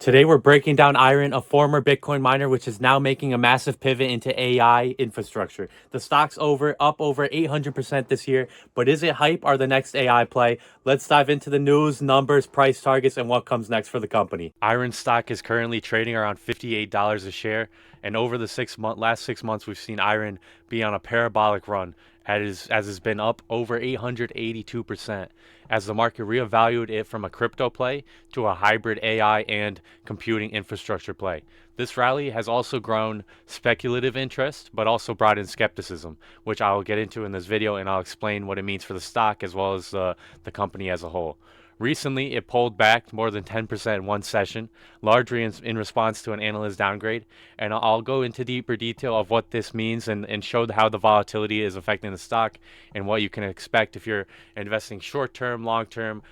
Today we're breaking down IREN, a former Bitcoin miner, which is now making a massive pivot into AI infrastructure. The stock's up over 800% this year, but is it hype or the next AI play? Let's dive into the news, numbers, price targets, and what comes next for the company. IREN stock is currently trading around $58 a share, and over the last 6 months, we've seen IREN be on a parabolic run, as it's been up over 882%, as the market reevaluated it from a crypto play to a hybrid AI and computing infrastructure play. This rally has also grown speculative interest, but also brought in skepticism, which I will get into in this video, and I'll explain what it means for the stock as well as the company as a whole. Recently, it pulled back more than 10% in one session, largely in response to an analyst downgrade. And I'll go into deeper detail of what this means and show how the volatility is affecting the stock and what you can expect if you're investing short term, long term,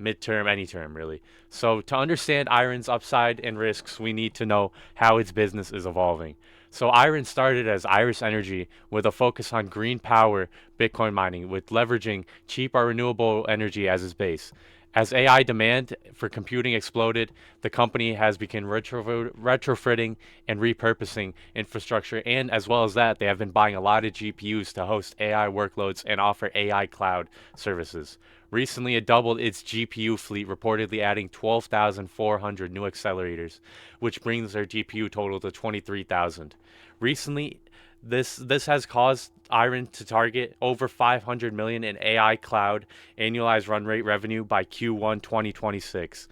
midterm, any term, really. So to understand IREN's upside and risks, we need to know how its business is evolving. So IREN started as Iris Energy with a focus on green power Bitcoin mining, with leveraging cheap or renewable energy as its base. As AI demand for computing exploded, the company has begun retrofitting and repurposing infrastructure, and as well as that, they have been buying a lot of GPUs to host AI workloads and offer AI cloud services. Recently, it doubled its GPU fleet, reportedly adding 12,400 new accelerators, which brings their GPU total to 23,000. Recently, this has caused IREN to target over 500 million in AI cloud annualized run rate revenue by Q1 2026.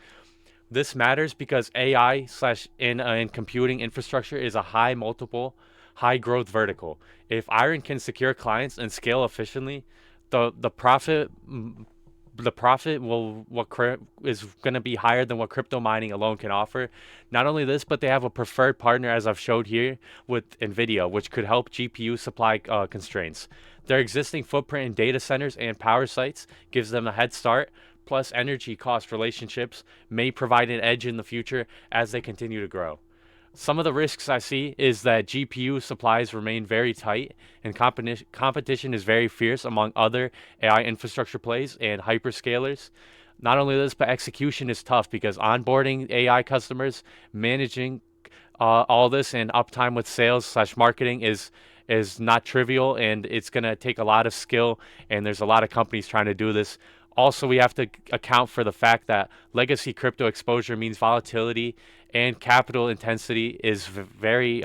This matters because AI slash in computing infrastructure is a high multiple, high growth vertical. If IREN can secure clients and scale efficiently, the profit is going to be higher than what crypto mining alone can offer. Not only this, but they have a preferred partner, as I've showed here, with NVIDIA, which could help GPU supply constraints. Their existing footprint in data centers and power sites gives them a head start, plus energy cost relationships may provide an edge in the future as they continue to grow. Some of the risks I see is that GPU supplies remain very tight and competition is very fierce among other AI infrastructure plays and hyperscalers. Not only this, but execution is tough because onboarding AI customers, managing all this, and uptime with sales slash marketing is not trivial, and it's going to take a lot of skill, and there's a lot of companies trying to do this. Also, we have to account for the fact that legacy crypto exposure means volatility and capital intensity is very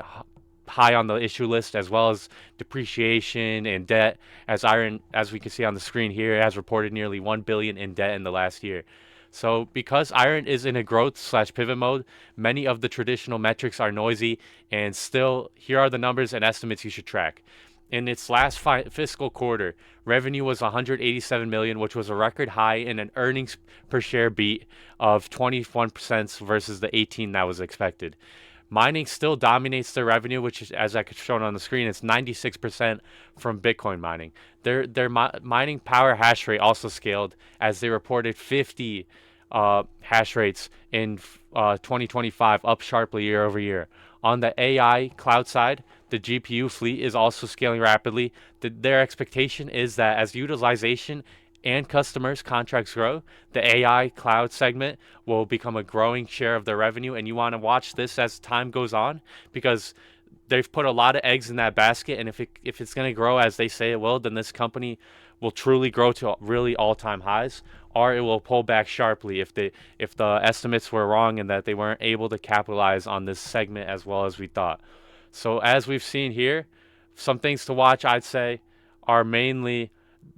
high on the issue list, as well as depreciation and debt. As IREN, as we can see on the screen here, has reported nearly 1 billion in debt in the last year. So because IREN is in a growth slash pivot mode, many of the traditional metrics are noisy, and still, here are the numbers and estimates you should track. In its last fiscal quarter, revenue was 187 million, which was a record high, and an earnings per share beat of 21% versus the 18 that was expected. Mining still dominates their revenue, which is, as I shown on the screen, it's 96% from Bitcoin mining. Their mining power hash rate also scaled, as they reported 50 hash rates in 2025, up sharply year over year. On the AI cloud side, the GPU fleet is also scaling rapidly. Their expectation is that as utilization and customers' contracts grow, the AI cloud segment will become a growing share of their revenue. And you want to watch this as time goes on, because they've put a lot of eggs in that basket. And if it's going to grow as they say it will, then this company will truly grow to really all-time highs, or it will pull back sharply if the estimates were wrong and that they weren't able to capitalize on this segment as well as we thought. So as we've seen here, some things to watch, I'd say, are mainly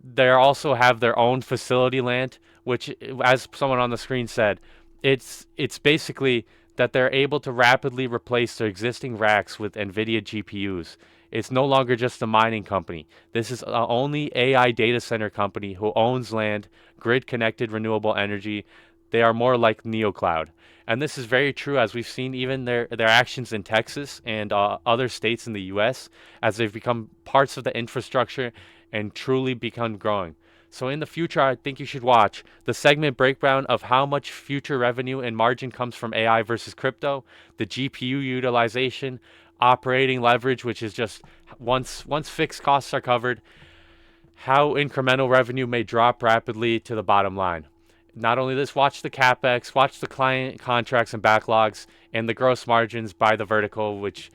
they also have their own facility land, which, as someone on the screen said, it's basically that they're able to rapidly replace their existing racks with NVIDIA GPUs. It's no longer just a mining company. This is the only AI data center company who owns land, grid-connected renewable energy. They are more like NeoCloud. And this is very true, as we've seen even their actions in Texas and other states in the U.S. as they've become parts of the infrastructure and truly become growing. So in the future, I think you should watch the segment breakdown of how much future revenue and margin comes from AI versus crypto, the GPU utilization, operating leverage, which is just once fixed costs are covered, how incremental revenue may drop rapidly to the bottom line. Not only this, watch the capex, watch the client contracts and backlogs, and the gross margins by the vertical, which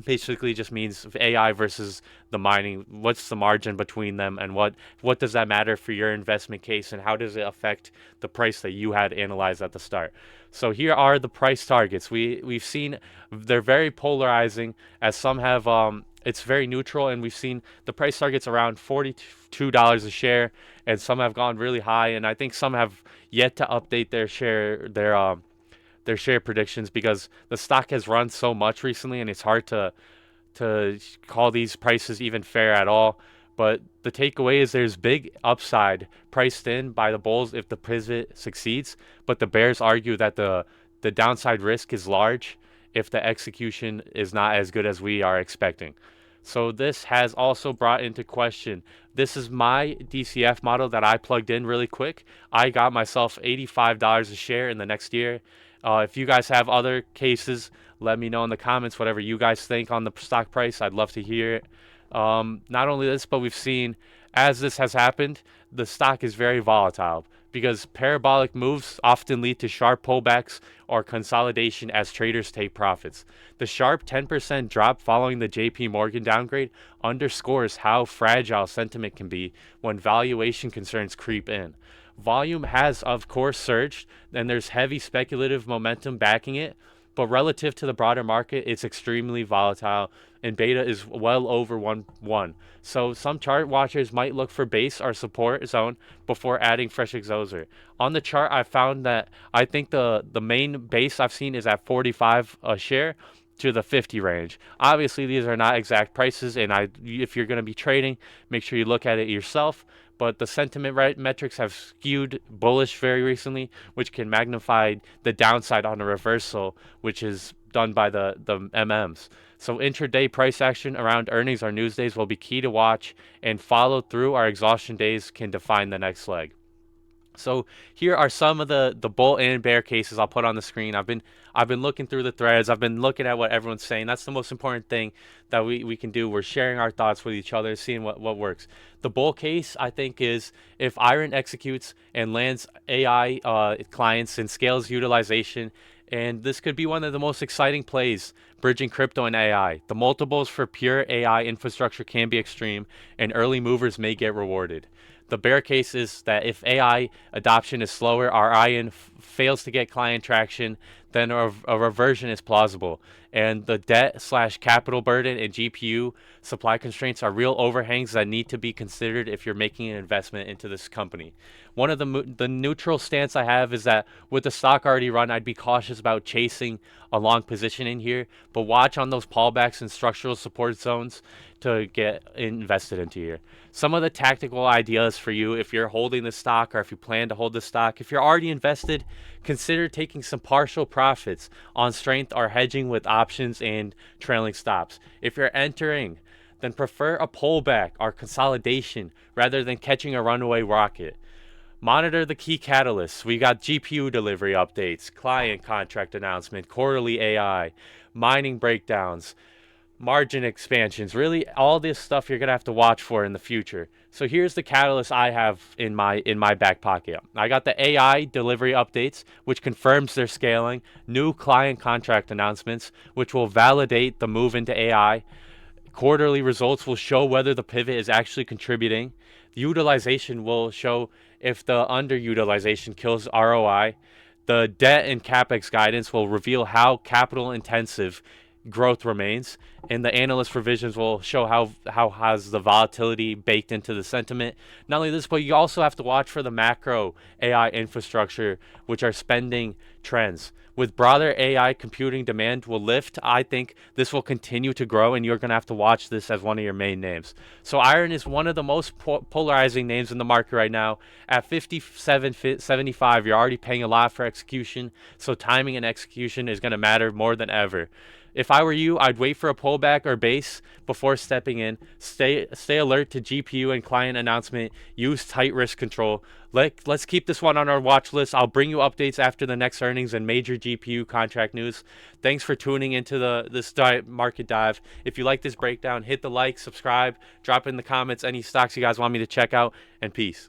basically just means AI versus the mining. What's the margin between them, and what does that matter for your investment case, and how does it affect the price that you had analyzed at the start? So here are the price targets. We've seen they're very polarizing, as some have it's very neutral, and we've seen the price targets around $42 a share, and some have gone really high, and I think some have yet to update their share predictions, because the stock has run so much recently, and it's hard to call these prices even fair at all. But the takeaway is there's big upside priced in by the bulls if the pivot succeeds, but the bears argue that the downside risk is large if the execution is not as good as we are expecting. So this has also brought into question, this is my DCF model that I plugged in really quick. I got myself $85 a share in the next year. If you guys have other cases, let me know in the comments whatever you guys think on the stock price. I'd love to hear it. Not only this, but we've seen, as this has happened, the stock is very volatile, because parabolic moves often lead to sharp pullbacks or consolidation as traders take profits. The sharp 10% drop following the JPMorgan downgrade underscores how fragile sentiment can be when valuation concerns creep in. Volume has, of course, surged, and there's heavy speculative momentum backing it, but relative to the broader market, it's extremely volatile, and beta is well over 1. So some chart watchers might look for base or support zone before adding fresh exposure. On the chart, I found that I think the main base I've seen is at 45 a share to the 50 range. Obviously, these are not exact prices, and if you're going to be trading, make sure you look at it yourself. But the sentiment metrics have skewed bullish very recently, which can magnify the downside on a reversal, which is done by the MMs. So intraday price action around earnings or news days will be key to watch, and follow through our exhaustion days can define the next leg. So here are some of the bull and bear cases I'll put on the screen. I've been looking through the threads. I've been looking at what everyone's saying. That's the most important thing that we can do. We're sharing our thoughts with each other, seeing what works. The bull case, I think, is if IREN executes and lands AI clients and scales utilization. And this could be one of the most exciting plays, bridging crypto and AI. The multiples for pure AI infrastructure can be extreme, and early movers may get rewarded. The bear case is that if AI adoption is slower or IREN fails to get client traction, then a reversion is plausible. And the debt/capital burden and GPU supply constraints are real overhangs that need to be considered if you're making an investment into this company. One of the neutral stance I have is that with the stock already run, I'd be cautious about chasing a long position in here, but watch on those pullbacks and structural support zones to get invested into here. Some of the tactical ideas for you if you're holding the stock, or if you plan to hold the stock. If you're already invested, consider taking some partial profits on strength or hedging with options and trailing stops. If you're entering, then prefer a pullback or consolidation rather than catching a runaway rocket. Monitor the key catalysts. We got GPU delivery updates, client contract announcement, quarterly AI, mining breakdowns, margin expansions, really all this stuff you're going to have to watch for in the future. So here's the catalyst I have in my back pocket. I got the AI delivery updates, which confirms their scaling, new client contract announcements, which will validate the move into AI. Quarterly results will show whether the pivot is actually contributing. Utilization will show if the underutilization kills ROI. The debt and capex guidance will reveal how capital intensive growth remains, and the analyst revisions will show how has the volatility baked into the sentiment. Not only this, but you also have to watch for the macro AI infrastructure, which are spending trends. With broader AI computing demand will lift, I think this will continue to grow, and you're going to have to watch this as one of your main names. So IREN is one of the most polarizing names in the market right now. At 57.75, you're already paying a lot for execution, so timing and execution is going to matter more than ever. If I were you, I'd wait for a pullback or base before stepping in. Stay alert to GPU and client announcement. Use tight risk control. Let's keep this one on our watch list. I'll bring you updates after the next earnings and major GPU contract news. Thanks for tuning into this market dive. If you like this breakdown, hit the like, subscribe, drop in the comments any stocks you guys want me to check out, and peace.